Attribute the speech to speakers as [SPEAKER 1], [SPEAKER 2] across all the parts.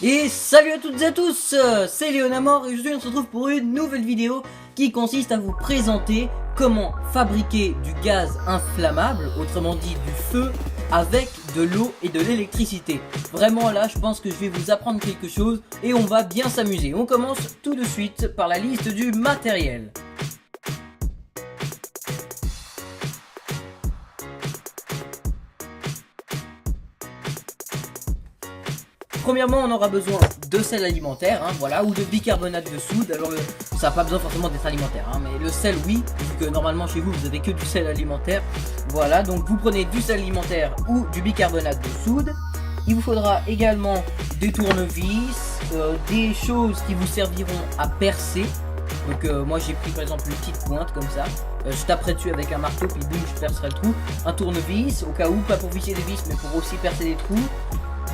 [SPEAKER 1] Et salut à toutes et à tous, c'est Léonamor et aujourd'hui on se retrouve pour une nouvelle vidéo qui consiste à vous présenter comment fabriquer du gaz inflammable, autrement dit du feu, avec de l'eau et de l'électricité. Vraiment là je pense que je vais vous apprendre quelque chose et on va bien s'amuser. On commence tout de suite par la liste du matériel. Premièrement, on aura besoin de sel alimentaire, voilà, ou de bicarbonate de soude. Alors, ça n'a pas besoin forcément d'être alimentaire, mais le sel, oui, vu que normalement chez vous, vous avez que du sel alimentaire. Voilà, donc vous prenez du sel alimentaire ou du bicarbonate de soude. Il vous faudra également des tournevis, des choses qui vous serviront à percer. Donc, moi j'ai pris par exemple une petite pointe comme ça. Je taperai dessus avec un marteau, puis boum, je percerai le trou. Un tournevis, au cas où, pas pour visser des vis, mais pour aussi percer des trous.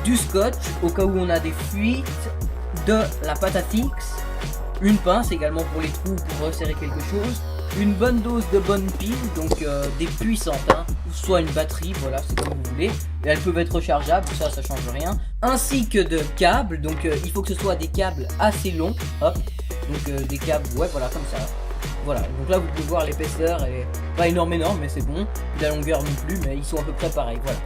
[SPEAKER 1] Du scotch au cas où on a des fuites, de la pâte à fixe, une pince également pour les trous pour resserrer quelque chose, une bonne dose de bonnes piles, donc des puissantes, soit une batterie, voilà, c'est comme vous voulez, et elles peuvent être rechargeables, ça change rien, ainsi que de câbles, donc il faut que ce soit des câbles assez longs, hop, donc des câbles, ouais, voilà, comme ça. Voilà, donc là vous pouvez voir l'épaisseur, elle est pas énorme, mais c'est bon, la longueur non plus, mais ils sont à peu près pareils, voilà.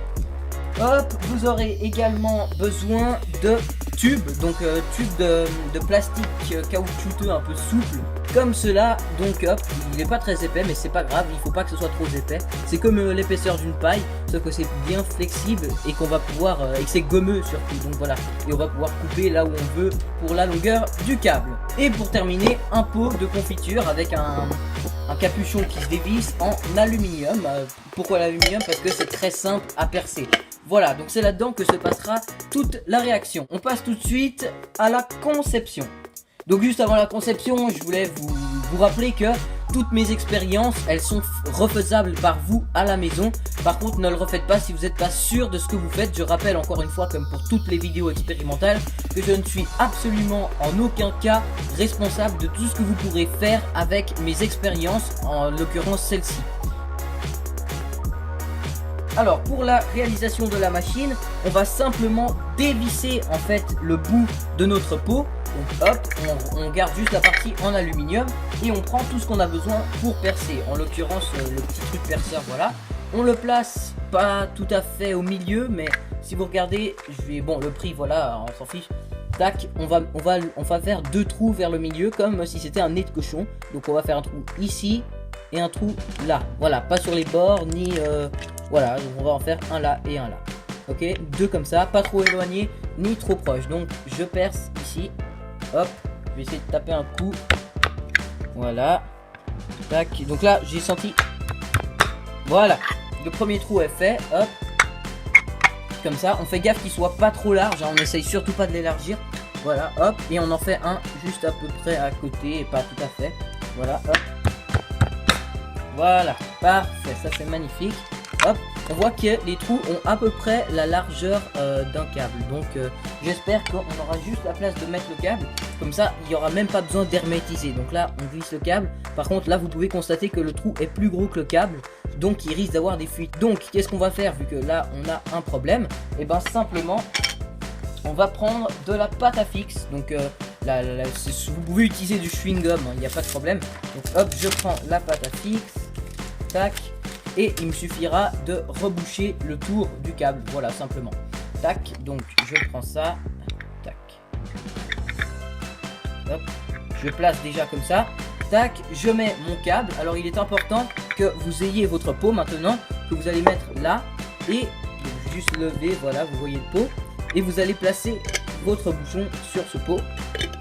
[SPEAKER 1] Hop, vous aurez également besoin de tubes, donc tubes de plastique caoutchouteux un peu souple, comme cela. Donc hop, il n'est pas très épais, mais c'est pas grave, il faut pas que ce soit trop épais. C'est comme l'épaisseur d'une paille, sauf que c'est bien flexible et qu'on va pouvoir, et que c'est gommeux surtout. Donc voilà, et on va pouvoir couper là où on veut pour la longueur du câble. Et pour terminer, un pot de confiture avec un capuchon qui se dévisse en aluminium. Pourquoi l'aluminium? Parce que c'est très simple à percer. Voilà, donc c'est là-dedans que se passera toute la réaction. On passe tout de suite à la conception. Donc juste avant la conception, je voulais vous rappeler que toutes mes expériences, elles sont refaisables par vous à la maison. Par contre, ne le refaites pas si vous n'êtes pas sûr de ce que vous faites. Je rappelle encore une fois, comme pour toutes les vidéos expérimentales, que je ne suis absolument en aucun cas responsable de tout ce que vous pourrez faire avec mes expériences, en l'occurrence celle-ci. Alors pour la réalisation de la machine, on va simplement dévisser en fait le bout de notre pot. Donc hop, on garde juste la partie en aluminium et on prend tout ce qu'on a besoin pour percer. En l'occurrence le petit truc perceur, voilà. On le place pas tout à fait au milieu, mais si vous regardez, bon le prix voilà, on s'en fiche. Tac, on va faire deux trous vers le milieu comme si c'était un nez de cochon. Donc on va faire un trou ici et un trou là. Voilà, pas sur les bords ni voilà, donc on va en faire un là et un là. Ok, deux comme ça, pas trop éloigné ni trop proche. Donc je perce ici. Hop, je vais essayer de taper un coup. Voilà. Tac, donc là j'ai senti. Voilà, le premier trou est fait. Hop, comme ça. On fait gaffe qu'il soit pas trop large, on essaye surtout pas de l'élargir. Voilà, hop, et on en fait un juste à peu près à côté et pas tout à fait. Voilà, hop. Voilà, parfait, ça c'est magnifique. Hop, on voit que les trous ont à peu près la largeur d'un câble. Donc j'espère qu'on aura juste la place de mettre le câble. Comme ça, il n'y aura même pas besoin d'hermétiser. Donc là, on glisse le câble. Par contre, là, vous pouvez constater que le trou est plus gros que le câble. Donc il risque d'avoir des fuites. Donc qu'est-ce qu'on va faire vu que là, on a un problème? Et bien simplement, on va prendre de la pâte à fixe. Donc vous pouvez utiliser du chewing-gum, il n'y a pas de problème. Donc hop, je prends la pâte à fixe. Tac. Et il me suffira de reboucher le tour du câble, voilà simplement. Tac, donc je prends ça. Tac. Hop, je place déjà comme ça. Tac, je mets mon câble. Alors il est important que vous ayez votre pot maintenant, que vous allez mettre là. Et juste lever, voilà, vous voyez le pot. Et vous allez placer votre bouchon sur ce pot.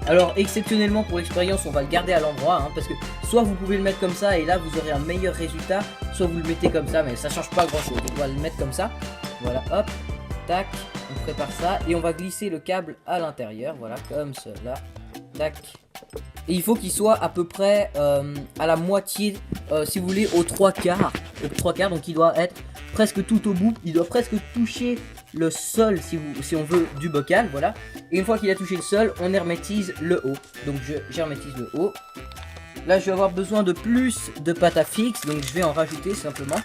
[SPEAKER 1] Alors exceptionnellement pour l'expérience, on va le garder à l'endroit, parce que soit vous pouvez le mettre comme ça et là vous aurez un meilleur résultat, soit vous le mettez comme ça, mais ça change pas grand chose. On va le mettre comme ça, voilà, hop, tac, on prépare ça et on va glisser le câble à l'intérieur, voilà, comme cela, tac. Et il faut qu'il soit à peu près à la moitié, si vous voulez, aux trois quarts, donc il doit être presque tout au bout, il doit presque toucher le sol si on veut du bocal, voilà. Et une fois qu'il a touché le sol, on hermétise le haut. Donc j'hermétise le haut. Là je vais avoir besoin de plus de pâte à fixe, donc je vais en rajouter simplement.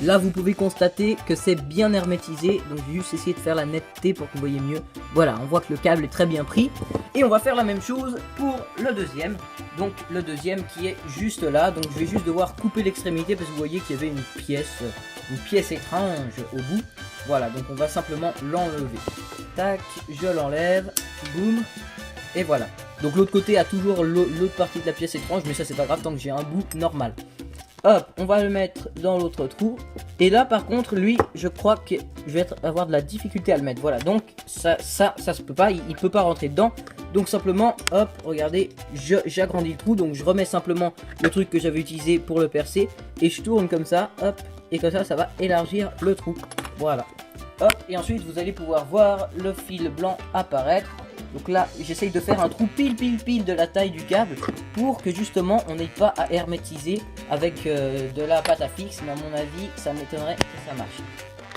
[SPEAKER 1] Là vous pouvez constater que c'est bien hermétisé, donc j'ai juste essayé de faire la netteté pour que vous voyez mieux. Voilà, on voit que le câble est très bien pris. Et on va faire la même chose pour le deuxième. Donc le deuxième qui est juste là, donc je vais juste devoir couper l'extrémité parce que vous voyez qu'il y avait une pièce étrange au bout. Voilà, donc on va simplement l'enlever. Tac, je l'enlève, boum, et voilà. Donc l'autre côté a toujours l'autre partie de la pièce étrange, mais ça c'est pas grave tant que j'ai un bout normal. Hop, on va le mettre dans l'autre trou. Et là par contre lui, je crois que je vais avoir de la difficulté à le mettre. Voilà, donc ça se peut pas, il peut pas rentrer dedans. Donc simplement, hop, regardez, j'agrandis le trou. Donc je remets simplement le truc que j'avais utilisé pour le percer. Et je tourne comme ça, hop, et comme ça va élargir le trou. Voilà, hop, et ensuite vous allez pouvoir voir le fil blanc apparaître. Donc là, j'essaye de faire un trou pile de la taille du câble pour que justement on n'ait pas à hermétiser avec de la pâte à fixe. Mais à mon avis, ça m'étonnerait que ça marche.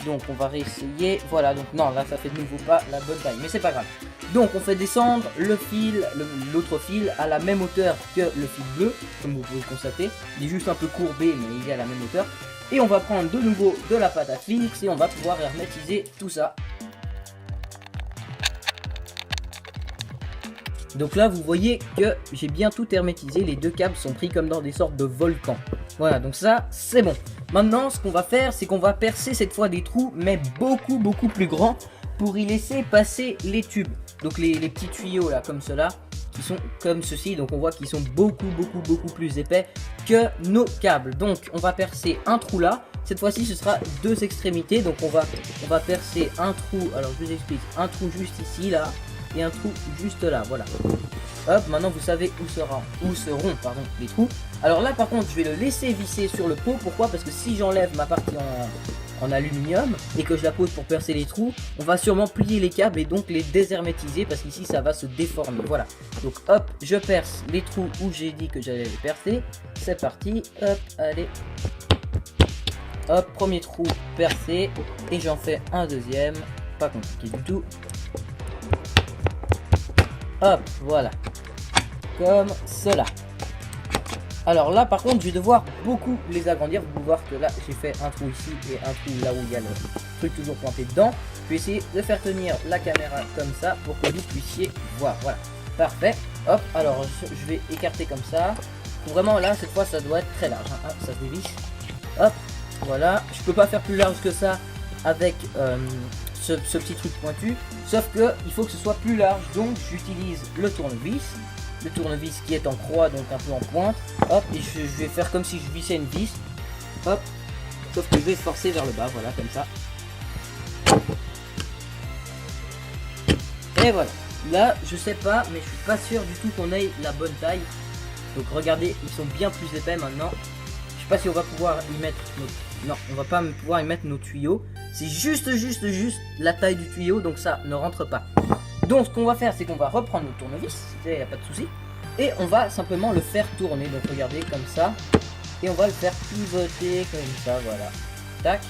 [SPEAKER 1] Donc on va réessayer. Voilà, donc non, là ça fait de nouveau pas la bonne taille, mais c'est pas grave. Donc on fait descendre le fil, l'autre fil à la même hauteur que le fil bleu, comme vous pouvez le constater. Il est juste un peu courbé, mais il est à la même hauteur. Et on va prendre de nouveau de la pâte à fixe et on va pouvoir hermétiser tout ça. Donc là vous voyez que j'ai bien tout hermétisé, les deux câbles sont pris comme dans des sortes de volcans. Voilà, donc ça c'est bon. Maintenant ce qu'on va faire, c'est qu'on va percer cette fois des trous, mais beaucoup plus grands, pour y laisser passer les tubes. Donc les petits tuyaux là comme cela, qui sont comme ceci, donc on voit qu'ils sont beaucoup plus épais que nos câbles. Donc on va percer un trou là, cette fois-ci ce sera deux extrémités, donc on va percer un trou, alors je vous explique, un trou juste ici là, et un trou juste là, voilà. Hop, maintenant vous savez où seront les trous. Alors là par contre je vais le laisser visser sur le pot. Pourquoi? Parce que si j'enlève ma partie en aluminium et que je la pose pour percer les trous, on va sûrement plier les câbles et donc les déshermétiser, parce qu'ici ça va se déformer. Voilà, donc hop, je perce les trous où j'ai dit que j'allais les percer. C'est parti, hop, allez. Hop, premier trou percé, et j'en fais un deuxième, pas compliqué du tout. Hop, voilà, comme cela. Alors là par contre je vais devoir beaucoup les agrandir. Vous pouvez voir que là j'ai fait un trou ici et un trou là où il y a le truc toujours planté dedans. Je vais essayer de faire tenir la caméra comme ça pour que vous puissiez voir. Voilà, parfait. Hop, alors je vais écarter comme ça. Vraiment là cette fois ça doit être très large, hein. Hop, ça se dévisse. Hop, voilà, je peux pas faire plus large que ça avec ce petit truc pointu, sauf que il faut que ce soit plus large, donc j'utilise le tournevis qui est en croix, donc un peu en pointe. Hop, et je vais faire comme si je vissais une vis. Hop, sauf que je vais forcer vers le bas, voilà, comme ça. Et voilà, là je sais pas, mais je suis pas sûr du tout qu'on ait la bonne taille. Donc regardez, ils sont bien plus épais maintenant. Je sais pas si on va pouvoir y mettre non, on va pas pouvoir y mettre nos tuyaux. C'est juste la taille du tuyau, donc ça ne rentre pas. Donc ce qu'on va faire, c'est qu'on va reprendre notre tournevis, il n'y a pas de souci, et on va simplement le faire tourner. Donc regardez comme ça, et on va le faire pivoter comme ça, voilà. Tac.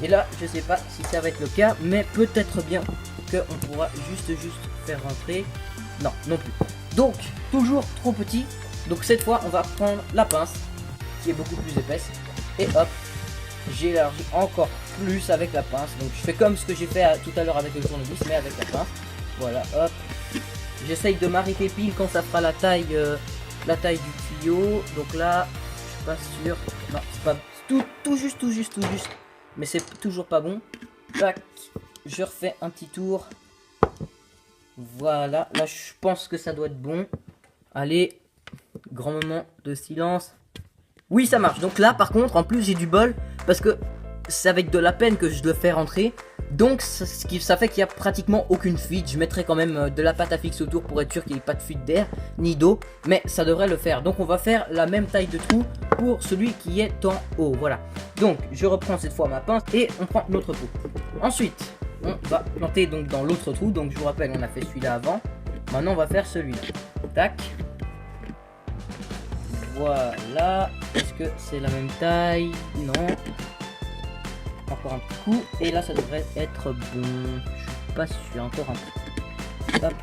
[SPEAKER 1] Et là, je sais pas si ça va être le cas, mais peut-être bien qu'on pourra juste faire rentrer. Non, non plus. Donc toujours trop petit. Donc cette fois, on va prendre la pince qui est beaucoup plus épaisse, et hop, j'élargis encore plus avec la pince. Donc je fais comme ce que j'ai fait tout à l'heure avec le tournevis, mais avec la pince. Voilà, hop. J'essaye de m'arrêter pile quand ça fera la taille du tuyau. Donc là, je suis pas sûr. Non, c'est pas tout juste. Mais c'est toujours pas bon. Tac. Je refais un petit tour. Voilà, là je pense que ça doit être bon. Allez, grand moment de silence. Oui, ça marche. Donc là, par contre, en plus, j'ai du bol parce que c'est avec de la peine que je le fais rentrer. Donc ça fait qu'il n'y a pratiquement aucune fuite. Je mettrai quand même de la pâte à fixe autour pour être sûr qu'il n'y ait pas de fuite d'air ni d'eau, mais ça devrait le faire. Donc on va faire la même taille de trou pour celui qui est en haut. Voilà. Donc je reprends cette fois ma pince et on prend notre pot. Ensuite, on va planter donc dans l'autre trou. Donc je vous rappelle, on a fait celui-là avant. Maintenant on va faire celui-là. Tac. Voilà. Est-ce que c'est la même taille? Non. Encore un petit coup. Et là, ça devrait être bon. Je suis pas sûr. Encore un peu. Hop.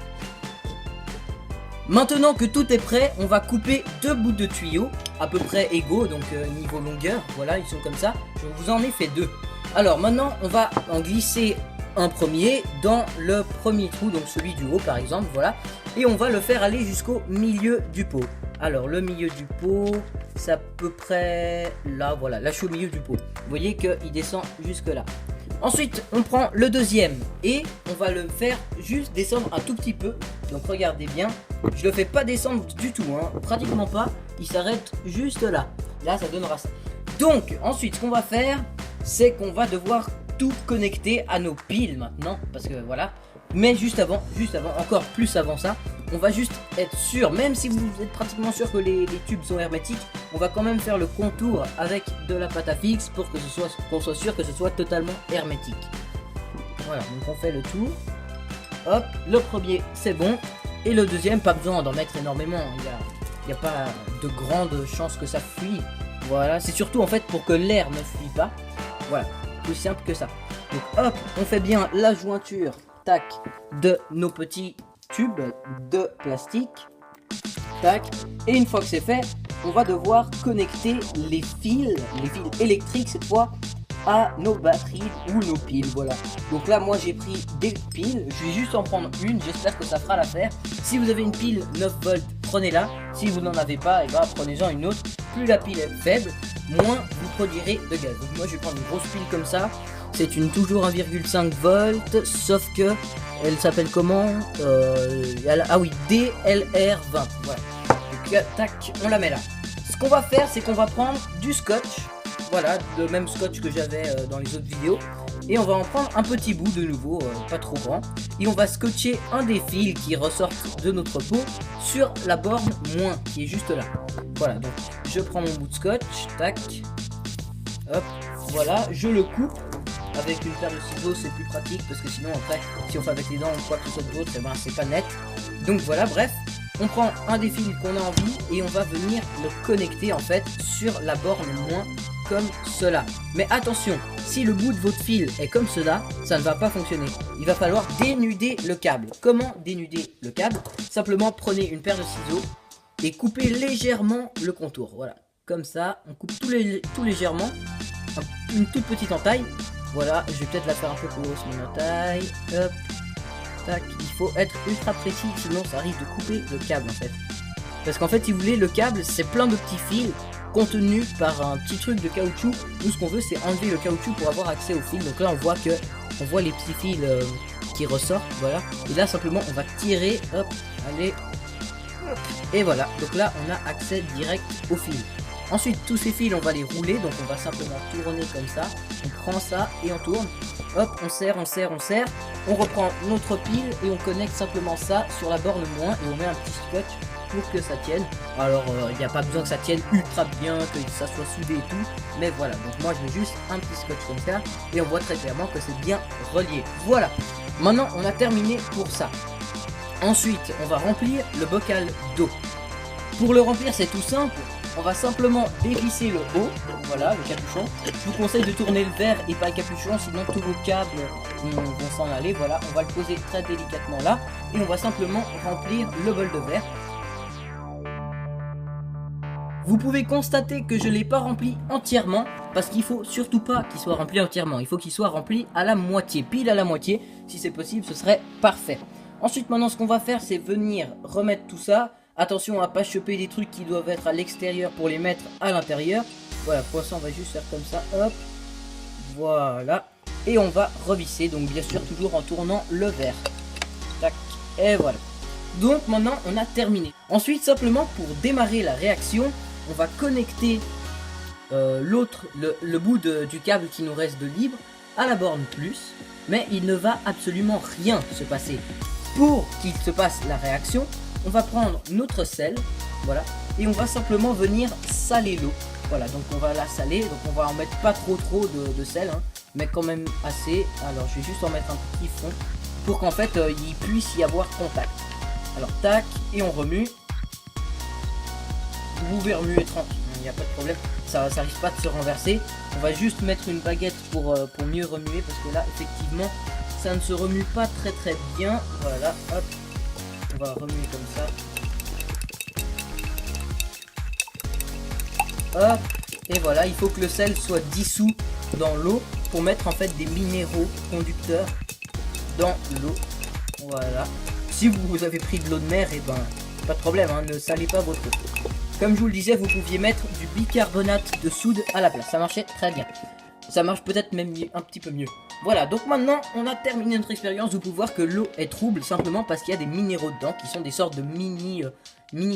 [SPEAKER 1] Maintenant que tout est prêt, on va couper deux bouts de tuyaux. à peu près égaux, donc niveau longueur, voilà, ils sont comme ça. Je vous en ai fait 2. Alors maintenant, on va en glisser un premier dans le premier trou, donc celui du haut par exemple, voilà. Et on va le faire aller jusqu'au milieu du pot. Alors le milieu du pot, c'est à peu près là, voilà, là je suis au milieu du pot. Vous voyez qu'il descend jusque là. Ensuite, on prend le deuxième et on va le faire juste descendre un tout petit peu. Donc regardez bien, je le fais pas descendre du tout, hein, pratiquement pas. Il s'arrête juste là. Là, ça donnera ça. Donc ensuite, ce qu'on va faire, c'est qu'on va devoir tout connecter à nos piles maintenant, parce que voilà. Mais juste avant, encore plus avant ça, on va juste être sûr, même si vous êtes pratiquement sûr que les tubes sont hermétiques, on va quand même faire le contour avec de la pâte à fixe pour que qu'on soit sûr que ce soit totalement hermétique. Voilà, donc on fait le tour. Hop, le premier c'est bon, et le deuxième pas besoin d'en mettre énormément, il n'y a pas de grande chance que ça fuit. Voilà, c'est surtout en fait pour que l'air ne fuit pas. Voilà, plus simple que ça. Donc hop, on fait bien la jointure, tac, de nos petits tubes de plastique, tac, et une fois que c'est fait, on va devoir connecter les fils électriques cette fois à nos batteries ou nos piles, voilà. Donc là moi j'ai pris des piles, je vais juste en prendre une, j'espère que ça fera l'affaire. Si vous avez une pile 9 volts, prenez-la. Si vous n'en avez pas, et ben prenez-en une autre. Plus la pile est faible, moins vous produirez de gaz. Donc moi je vais prendre une grosse pile comme ça. C'est une toujours 1,5 volts, sauf que elle s'appelle comment ah oui, DLR20. Voilà. Donc tac, on la met là. Ce qu'on va faire, c'est qu'on va prendre du scotch. Voilà, le même scotch que j'avais dans les autres vidéos. Et on va en prendre un petit bout de nouveau, pas trop grand. Et on va scotcher un des fils qui ressortent de notre pot sur la borne moins, qui est juste là. Voilà, donc je prends mon bout de scotch, tac. Hop, voilà, je le coupe. Avec une paire de ciseaux c'est plus pratique parce que sinon après si on fait avec les dents ou quoi que ce soit d'autre, eh ben, c'est pas net. Donc voilà, bref, on prend un des fils qu'on a envie et on va venir le connecter en fait sur la borne moins comme cela. Mais attention, si le bout de votre fil est comme cela, ça ne va pas fonctionner. Il va falloir dénuder le câble. Comment dénuder le câble? Simplement prenez une paire de ciseaux et coupez légèrement le contour. Voilà, comme ça, on coupe tout légèrement, une toute petite entaille. Voilà, je vais peut-être la faire un peu plus grosse mon entaille. Hop, tac, il faut être ultra précis, sinon ça risque de couper le câble en fait. Parce qu'en fait, si vous voulez, le câble, c'est plein de petits fils contenus par un petit truc de caoutchouc. Nous, ce qu'on veut, c'est enlever le caoutchouc pour avoir accès au fil. Donc là, on voit les petits fils qui ressortent, voilà. Et là, simplement, on va tirer, hop, allez, et voilà. Donc là, on a accès direct au fil. Ensuite, tous ces fils, on va les rouler, donc on va simplement tourner comme ça. On prend ça et on tourne. Hop, on serre, on serre, on serre. On reprend notre pile et on connecte simplement ça sur la borne moins et on met un petit scotch pour que ça tienne. Alors, il n'y a pas besoin que ça tienne ultra bien, que ça soit soudé et tout. Mais voilà, donc moi je mets juste un petit scotch comme ça et on voit très clairement que c'est bien relié. Voilà, maintenant on a terminé pour ça. Ensuite, on va remplir le bocal d'eau. Pour le remplir, c'est tout simple. On va simplement dévisser le haut, voilà, le capuchon. Je vous conseille de tourner le verre et pas le capuchon, sinon tous vos câbles vont s'en aller. Voilà, on va le poser très délicatement là. Et on va simplement remplir le bol de verre. Vous pouvez constater que je ne l'ai pas rempli entièrement, parce qu'il faut surtout pas qu'il soit rempli entièrement. Il faut qu'il soit rempli à la moitié, pile à la moitié. Si c'est possible, ce serait parfait. Ensuite, maintenant, ce qu'on va faire, c'est venir remettre tout ça. Attention à pas choper des trucs qui doivent être à l'extérieur pour les mettre à l'intérieur. Voilà, pour ça on va juste faire comme ça, hop. Voilà. Et on va revisser, donc bien sûr toujours en tournant le verre. Tac, et voilà. Donc maintenant on a terminé. Ensuite simplement pour démarrer la réaction, on va connecter le bout du câble qui nous reste de libre à la borne plus. Mais il ne va absolument rien se passer. Pour qu'il se passe la réaction, on va prendre notre sel, voilà, et on va simplement venir saler l'eau. Voilà, donc on va la saler, donc on va en mettre pas trop de sel, hein, mais quand même assez. Alors je vais juste en mettre un petit fond pour qu'en fait il puisse y avoir contact. Alors tac, et on remue. Vous pouvez remuer tranquille, il n'y a pas de problème, ça risque pas de se renverser. On va juste mettre une baguette pour mieux remuer, parce que là effectivement ça ne se remue pas très bien. Voilà, hop. On va remuer comme ça. hop, et voilà, il faut que le sel soit dissous dans l'eau pour mettre en fait des minéraux conducteurs dans l'eau. Voilà. Si vous avez pris de l'eau de mer, et ben pas de problème, hein, ne salez pas votre eau. Comme je vous le disais, vous pouviez mettre du bicarbonate de soude à la place. Ça marchait très bien. Ça marche peut-être même un petit peu mieux. Voilà, donc maintenant on a terminé notre expérience. Vous pouvez voir que l'eau est trouble simplement parce qu'il y a des minéraux dedans qui sont des sortes de mini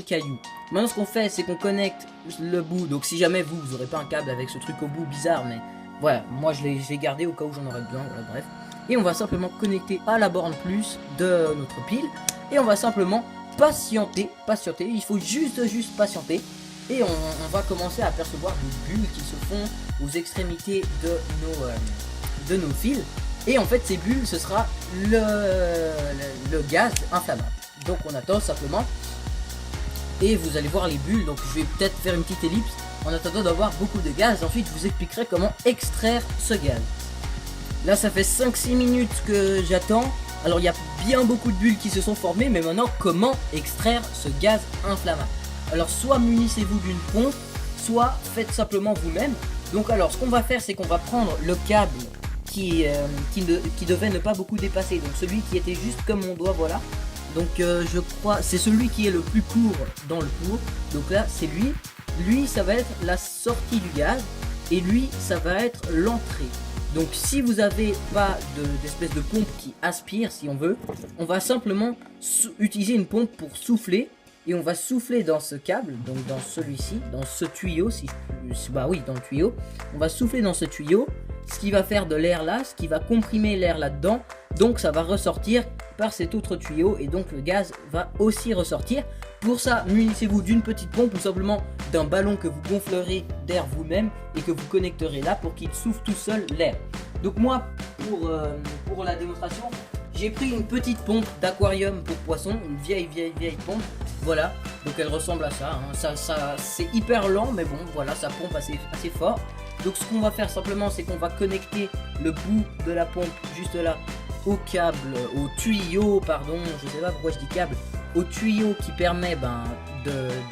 [SPEAKER 1] cailloux. Maintenant ce qu'on fait, c'est qu'on connecte le bout. Donc si jamais vous n'aurez pas un câble avec ce truc au bout bizarre, mais voilà, moi je l'ai gardé au cas où j'en aurais besoin. Voilà, bref. Et on va simplement connecter à la borne plus de notre pile. Et on va simplement patienter. Il faut juste patienter. Et on va commencer à apercevoir des bulles qui se font aux extrémités de nos fils. Et en fait ces bulles, ce sera le gaz inflammable. Donc on attend simplement. Et vous allez voir les bulles. Donc je vais peut-être faire une petite ellipse en attendant d'avoir beaucoup de gaz. Ensuite je vous expliquerai comment extraire ce gaz. Là ça fait 5-6 minutes que j'attends. Alors il y a bien beaucoup de bulles qui se sont formées. Mais maintenant comment extraire ce gaz inflammable? Alors soit munissez-vous d'une pompe, soit faites simplement vous-même. Donc alors ce qu'on va faire, c'est qu'on va prendre le câble qui devait ne pas beaucoup dépasser. Donc celui qui était juste comme mon doigt, voilà. Donc je crois, c'est celui qui est le plus court dans le cours. Donc là c'est lui. Lui ça va être la sortie du gaz. Et lui ça va être l'entrée. Donc si vous n'avez pas d'espèce de pompe qui aspire, si on veut, on va simplement utiliser une pompe pour souffler. Et on va souffler dans ce câble, donc dans celui-ci, dans ce tuyau, bah oui, dans le tuyau. On va souffler dans ce tuyau, ce qui va faire de l'air là, ce qui va comprimer l'air là-dedans. Donc ça va ressortir par cet autre tuyau et donc le gaz va aussi ressortir. Pour ça, munissez-vous d'une petite pompe ou simplement d'un ballon que vous gonflerez d'air vous-même et que vous connecterez là pour qu'il souffle tout seul l'air. Donc moi, pour la démonstration, j'ai pris une petite pompe d'aquarium pour poissons, une vieille pompe. Voilà, donc elle ressemble à ça, hein. Ça c'est hyper lent, mais bon, voilà, ça pompe assez fort. Donc ce qu'on va faire simplement, c'est qu'on va connecter le bout de la pompe juste là au câble, au tuyau, pardon, je sais pas pourquoi je dis câble, au tuyau qui permet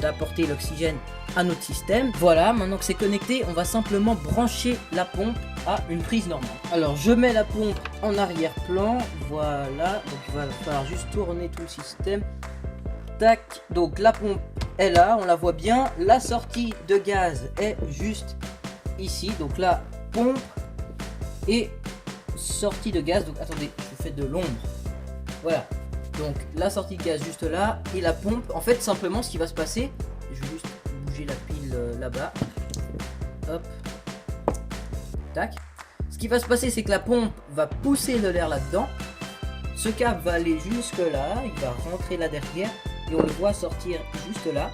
[SPEAKER 1] d'apporter l'oxygène à notre système. Voilà, maintenant que c'est connecté, on va simplement brancher la pompe à une prise normale. Alors je mets la pompe en arrière-plan, voilà, donc il va falloir juste tourner tout le système. Tac, donc la pompe est là, on la voit bien. La sortie de gaz est juste ici. Donc là, pompe et sortie de gaz. Donc attendez, je fais de l'ombre. Voilà. Donc la sortie de gaz juste là. Et la pompe, en fait simplement ce qui va se passer, je vais juste bouger la pile là-bas. Hop. Tac. Ce qui va se passer, c'est que la pompe va pousser de l'air là-dedans. Ce câble va aller jusque là, il va rentrer là derrière. Et on le voit sortir juste là.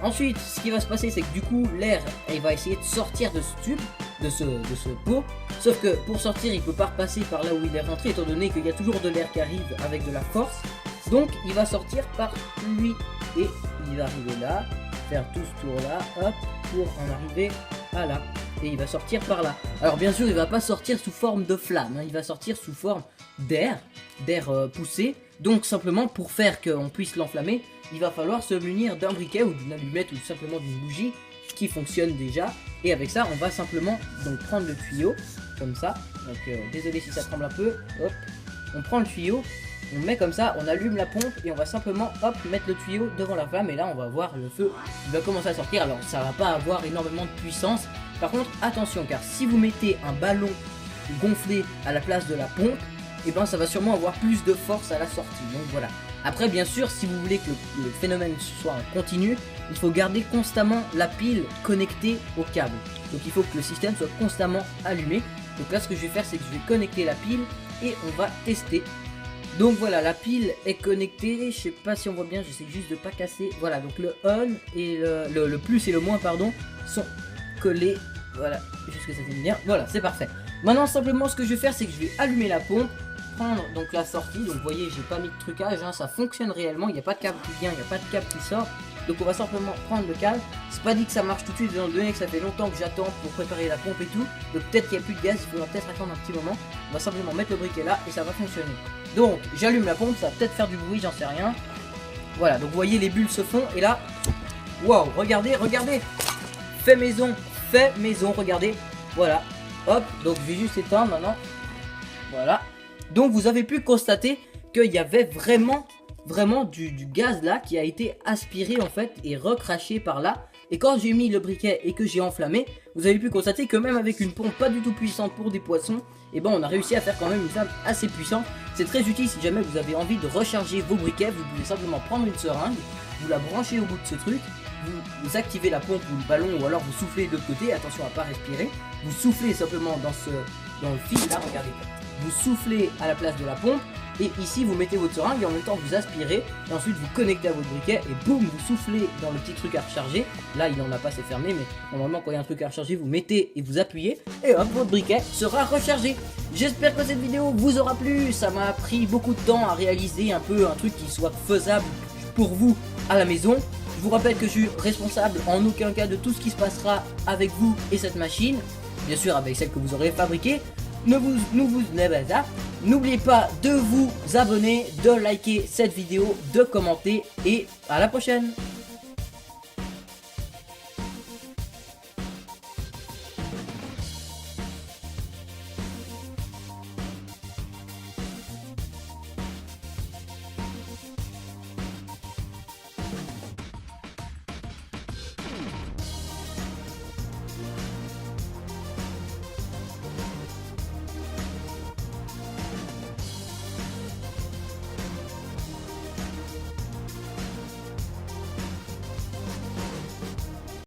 [SPEAKER 1] Ensuite, ce qui va se passer, c'est que du coup, l'air, il va essayer de sortir de ce tube, de ce pot. Sauf que pour sortir, il peut pas repasser par là où il est rentré, étant donné qu'il y a toujours de l'air qui arrive avec de la force. Donc, il va sortir par lui. Et il va arriver là, faire tout ce tour là, hop, pour en arriver à là. Et il va sortir par là. Alors bien sûr, il va pas sortir sous forme de flamme, hein, il va sortir sous forme d'air poussé. Donc simplement pour faire qu'on puisse l'enflammer, il va falloir se munir d'un briquet ou d'une allumette ou simplement d'une bougie qui fonctionne déjà. Et avec ça, on va simplement donc prendre le tuyau comme ça. Donc désolé si ça tremble un peu. Hop, on prend le tuyau, on met comme ça, on allume la pompe et on va simplement hop mettre le tuyau devant la flamme et là on va voir le feu qui va commencer à sortir. Alors ça va pas avoir énormément de puissance. Par contre attention, car si vous mettez un ballon gonflé à la place de la pompe, et ben ça va sûrement avoir plus de force à la sortie. Donc voilà. Après bien sûr, si vous voulez que le phénomène soit continu, il faut garder constamment la pile connectée au câble. Donc il faut que le système soit constamment allumé. Donc là ce que je vais faire, c'est que je vais connecter la pile et on va tester. Donc voilà, la pile est connectée. Je sais pas si on voit bien, j'essaie juste de pas casser. Voilà, donc le on et le plus et le moins pardon sont collés. Voilà, juste que ça tienne bien. Voilà, c'est parfait. Maintenant simplement ce que je vais faire, c'est que je vais allumer la pompe, prendre donc la sortie. Donc vous voyez, j'ai pas mis de trucage, hein, ça fonctionne réellement. Il n'y a pas de câble qui vient, il n'y a pas de câble qui sort. Donc on va simplement prendre le câble. C'est pas dit que ça marche tout de suite, étant donné que ça fait longtemps que j'attends pour préparer la pompe et tout. Donc peut-être qu'il n'y a plus de gaz, il faudra peut-être attendre un petit moment. On va simplement mettre le briquet là et ça va fonctionner. Donc j'allume la pompe, ça va peut-être faire du bruit, j'en sais rien. Voilà, donc vous voyez les bulles se font et là, waouh, regardez, regardez. fait maison, regardez, voilà, hop, donc je vais juste éteindre maintenant, voilà, donc vous avez pu constater qu'il y avait vraiment du gaz là qui a été aspiré en fait et recraché par là. Et quand j'ai mis le briquet et que j'ai enflammé, vous avez pu constater que même avec une pompe pas du tout puissante pour des poissons, et ben on a réussi à faire quand même une flamme assez puissante. C'est très utile si jamais vous avez envie de recharger vos briquets, vous pouvez simplement prendre une seringue, vous la branchez au bout de ce truc, vous activez la pompe ou le ballon ou alors vous soufflez de l'autre côté, attention à pas respirer, vous soufflez simplement dans le fil là, regardez, vous soufflez à la place de la pompe. Et ici vous mettez votre seringue et en même temps vous aspirez et ensuite vous connectez à votre briquet et boum vous soufflez dans le petit truc à recharger. Là il en a pas, c'est fermé, mais normalement quand il y a un truc à recharger vous mettez et vous appuyez et hop votre briquet sera rechargé. J'espère que cette vidéo vous aura plu, ça m'a pris beaucoup de temps à réaliser un peu un truc qui soit faisable pour vous à la maison. Je vous rappelle que je suis responsable en aucun cas de tout ce qui se passera avec vous et cette machine, bien sûr avec celle que vous aurez fabriquée. N'oubliez pas de vous abonner, de liker cette vidéo, de commenter et à la prochaine.